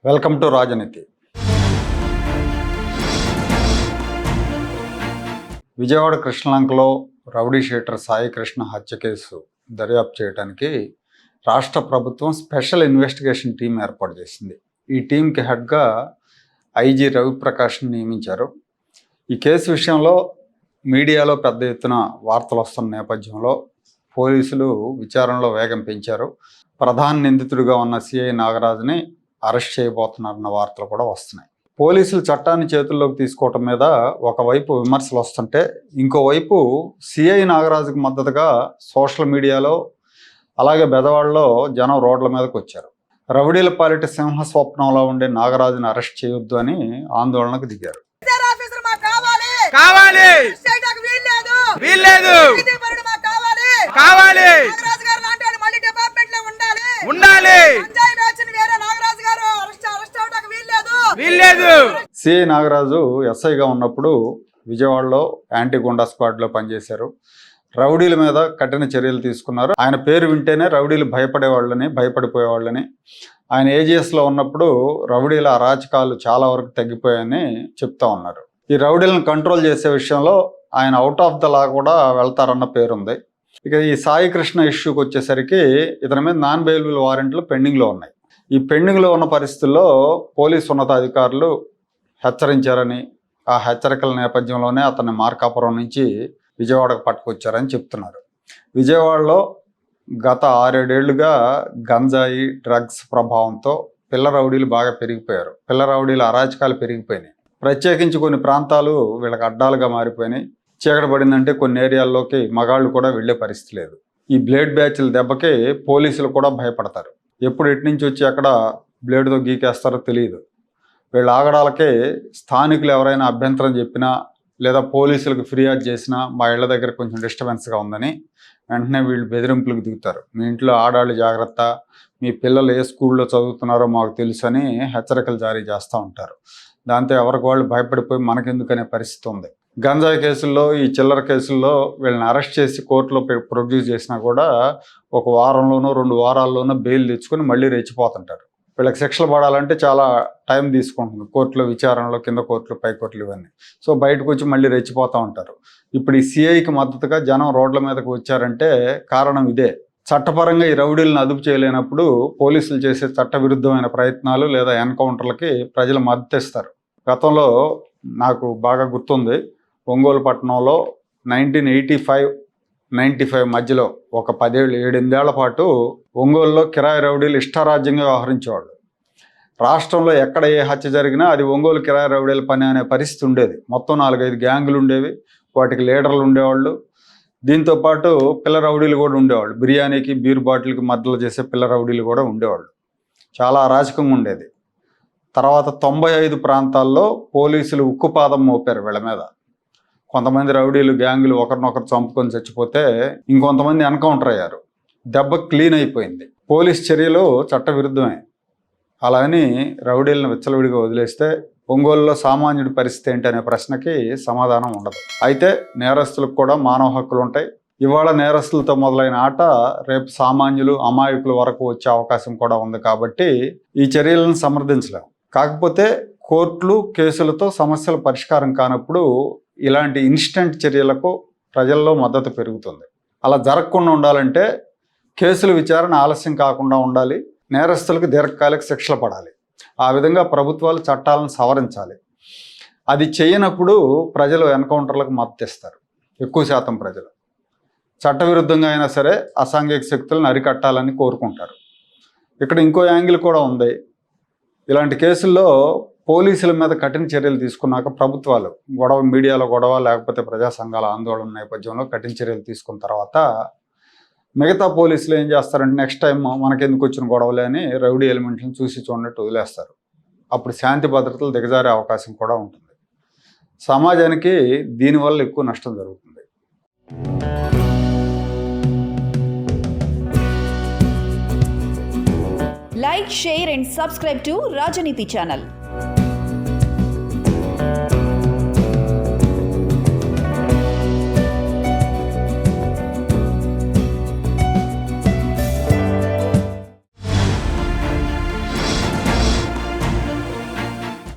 Welcome to రాజనీతి. Vijayawada కృష్ణలంకలో rowdy sheeter Sai Krishna హత్య case దర్యాప్తు చేయడానికి రాష్ట్ర ప్రభుత్వం స్పెషల్ ఇన్వెస్టిగేషన్ టీం ఏర్పాటు చేసింది. ఈ టీంకి హెడ్గా ఐజీ రవిప్రకాష్ని నియమించారు. ఈ కేసు విషయంలో మీడియాలో పెద్ద ఎత్తున వార్తలు వస్తున్న నేపథ్యంలో పోలీసులు విచారణలో వేగం పెంచారు. ప్రధాన నిందితుడిగా ఉన్న సిఐ నాగరాజుని అరెస్ట్ చేయబోతున్నారన్న వార్తలు కూడా వస్తున్నాయి. పోలీసులు చట్టాన్ని చేతుల్లోకి తీసుకోవటం మీద ఒకవైపు విమర్శలు వస్తుంటే, ఇంకోవైపు సిఐ నాగరాజుకు మద్దతుగా సోషల్ మీడియాలో అలాగే బెదవాడలో జనం రోడ్ల మీదకి వచ్చారు. రౌడీల పాలిట సింహ స్వప్నంలో ఉండే నాగరాజుని అరెస్ట్ చేయొద్దు అని ఆందోళనకు దిగారు. సిఐ నాగరాజు ఎస్ఐగా ఉన్నప్పుడు విజయవాడలో యాంటీ గుండా స్క్వాడ్లో పనిచేశారు. రౌడీల మీద కఠిన చర్యలు తీసుకున్నారు. ఆయన పేరు వింటేనే రౌడీలు భయపడిపోయేవాళ్ళని ఆయన ఏజీఎస్లో ఉన్నప్పుడు రౌడీల అరాచకాలు చాలా వరకు తగ్గిపోయాయని చెప్తా ఉన్నారు. ఈ రౌడీలను కంట్రోల్ చేసే విషయంలో ఆయన అవుట్ ఆఫ్ ద లా కూడా వెళ్తారన్న పేరుంది. ఇక ఈ సాయి కృష్ణ ఇష్యూకి వచ్చేసరికి ఇతని మీద నాన్ బెయిలబుల్ వారెంట్లు పెండింగ్లో ఉన్నాయి. ఈ పెండింగ్లో ఉన్న పరిస్థితుల్లో పోలీసు ఉన్నతాధికారులు హెచ్చరించారని, ఆ హెచ్చరికల నేపథ్యంలోనే అతన్ని మార్కాపురం నుంచి విజయవాడకు పట్టుకొచ్చారని చెప్తున్నారు. విజయవాడలో గత 6-7 ఏళ్లుగా గంజాయి డ్రగ్స్ ప్రభావంతో పిల్ల రౌడీలు బాగా పెరిగిపోయారు. పిల్ల రౌడీల అరాచకాలు పెరిగిపోయినాయి. ప్రత్యేకించి కొన్ని ప్రాంతాలు వీళ్ళకి అడ్డాలుగా మారిపోయినాయి. చీకటి పడిందంటే కొన్ని ఏరియాల్లోకి మగాళ్ళు కూడా వెళ్ళే పరిస్థితి లేదు. ఈ బ్లేడ్ బ్యాచ్ల దెబ్బకి పోలీసులు కూడా భయపడతారు. ఎప్పుడు ఎటు నుంచి వచ్చి అక్కడ బ్లేడ్తో గీకేస్తారో తెలియదు. వీళ్ళ ఆగడాలకే స్థానికులు ఎవరైనా అభ్యంతరం చెప్పినా లేదా పోలీసులకు ఫిర్యాదు చేసినా మా ఇళ్ల దగ్గర కొంచెం డిస్టర్బెన్స్గా ఉందని వెంటనే వీళ్ళు బెదిరింపులకు దిగుతారు. మీ ఇంట్లో ఆడాళ్ళు జాగ్రత్త, మీ పిల్లలు ఏ స్కూల్లో చదువుతున్నారో మాకు తెలుసు అని హెచ్చరికలు జారీ చేస్తూ ఉంటారు. దాంతో ఎవరికి వాళ్ళు భయపడిపోయి మనకెందుకనే పరిస్థితి ఉంది. గంజాయి కేసుల్లో, ఈ చిల్లర కేసుల్లో వీళ్ళని అరెస్ట్ చేసి కోర్టులో ప్రొడ్యూస్ చేసినా కూడా ఒక వారంలోనో 2 వారాల్లోనో బెయిల్ తెచ్చుకొని మళ్ళీ రెచ్చిపోతుంటారు. వీళ్ళకి శిక్షలు పడాలంటే చాలా టైం తీసుకుంటుంది. కోర్టులో విచారణలో, కింద కోర్టులు, పై కోర్టులు ఇవన్నీ. సో బయటకు వచ్చి మళ్ళీ రెచ్చిపోతూ ఉంటారు. ఇప్పుడు ఈ సిఐకి మద్దతుగా జనం రోడ్ల మీదకి వచ్చారంటే కారణం ఇదే. చట్టపరంగా ఈ రౌడీలను అదుపు చేయలేనప్పుడు పోలీసులు చేసే చట్టవిరుద్ధమైన ప్రయత్నాలు లేదా ఎన్కౌంటర్లకి ప్రజలు మద్దతు ఇస్తారు. గతంలో నాకు బాగా గుర్తుంది, ఒంగోలు పట్టణంలో 1985-95 మధ్యలో ఒక 7-8 ఏళ్ల పాటు ఒంగోలులో కిరాయి రౌడీలు ఇష్టారాజ్యంగా వ్యవహరించేవాళ్ళు. రాష్ట్రంలో ఎక్కడ ఏ హత్య జరిగినా అది ఒంగోలు కిరాయి రౌడీల పని అనే పరిస్థితి ఉండేది. మొత్తం 4-5 గ్యాంగులు ఉండేవి, వాటికి లీడర్లు ఉండేవాళ్ళు. దీంతోపాటు పిల్ల రౌడీలు కూడా ఉండేవాళ్ళు. బిర్యానీకి, బీర్ బాటిల్కి మద్దతు చేసే పిల్ల రౌడీలు కూడా ఉండేవాళ్ళు. చాలా అరాచకంగా ఉండేది. తర్వాత 95 ప్రాంతాల్లో పోలీసులు ఉక్కుపాదం మోపారు వీళ్ళ మీద. కొంతమంది రౌడీలు, గ్యాంగులు ఒకరినొకరు చంపుకొని చచ్చిపోతే ఇంకొంతమంది ఎన్కౌంటర్ అయ్యారు. దెబ్బ క్లీన్ అయిపోయింది. పోలీస్ చర్యలు చట్టవిరుద్ధమే. అలా అని రౌడీలను విచ్చలవిడిగా వదిలేస్తే ఒంగోలులో సామాన్యుడి పరిస్థితి ఏంటి అనే ప్రశ్నకి సమాధానం ఉండదు. అయితే నేరస్తులకు కూడా మానవ హక్కులు ఉంటాయి. ఇవాళ నేరస్తులతో మొదలైన ఆట రేపు సామాన్యులు, అమాయకుల వరకు వచ్చే అవకాశం కూడా ఉంది. కాబట్టి ఈ చర్యలను సమర్థించలేం. కాకపోతే కోర్టులు, కేసులతో సమస్యల పరిష్కారం కానప్పుడు ఇలాంటి ఇన్స్టెంట్ చర్యలకు ప్రజల్లో మద్దతు పెరుగుతుంది. అలా జరగకుండా ఉండాలంటే కేసుల విచారణ ఆలస్యం కాకుండా ఉండాలి. నేరస్తులకు దీర్ఘకాలిక శిక్షలు పడాలి. ఆ విధంగా ప్రభుత్వాలు చట్టాలను సవరించాలి. అది చేయనప్పుడు ప్రజలు ఎన్కౌంటర్లకు మద్దతు ఇస్తారు. ఎక్కువ శాతం ప్రజలు చట్టవిరుద్ధంగా అయినా సరే అసాంఘిక శక్తులను అరికట్టాలని కోరుకుంటారు. ఇక్కడ ఇంకో యాంగిల్ కూడా ఉంది. ఇలాంటి కేసుల్లో పోలీసుల మీద కఠిన చర్యలు తీసుకున్నాక ప్రభుత్వాలు మీడియాలో గొడవ లేకపోతే ప్రజా సంఘాల ఆందోళన నేపథ్యంలో కఠిన చర్యలు తీసుకున్న తర్వాత మిగతా పోలీసులు ఏం చేస్తారంటే నెక్స్ట్ టైం మనకెందుకు వచ్చిన గొడవలే అని రౌడీ ఎలిమెంట్లను చూసి చూడనట్టు వదిలేస్తారు. అప్పుడు శాంతి భద్రతలు దిగజారే అవకాశం కూడా ఉంటుంది. సమాజానికి దీనివల్ల ఎక్కువ నష్టం జరుగుతుంది. Like, share and subscribe to Rajaniti channel.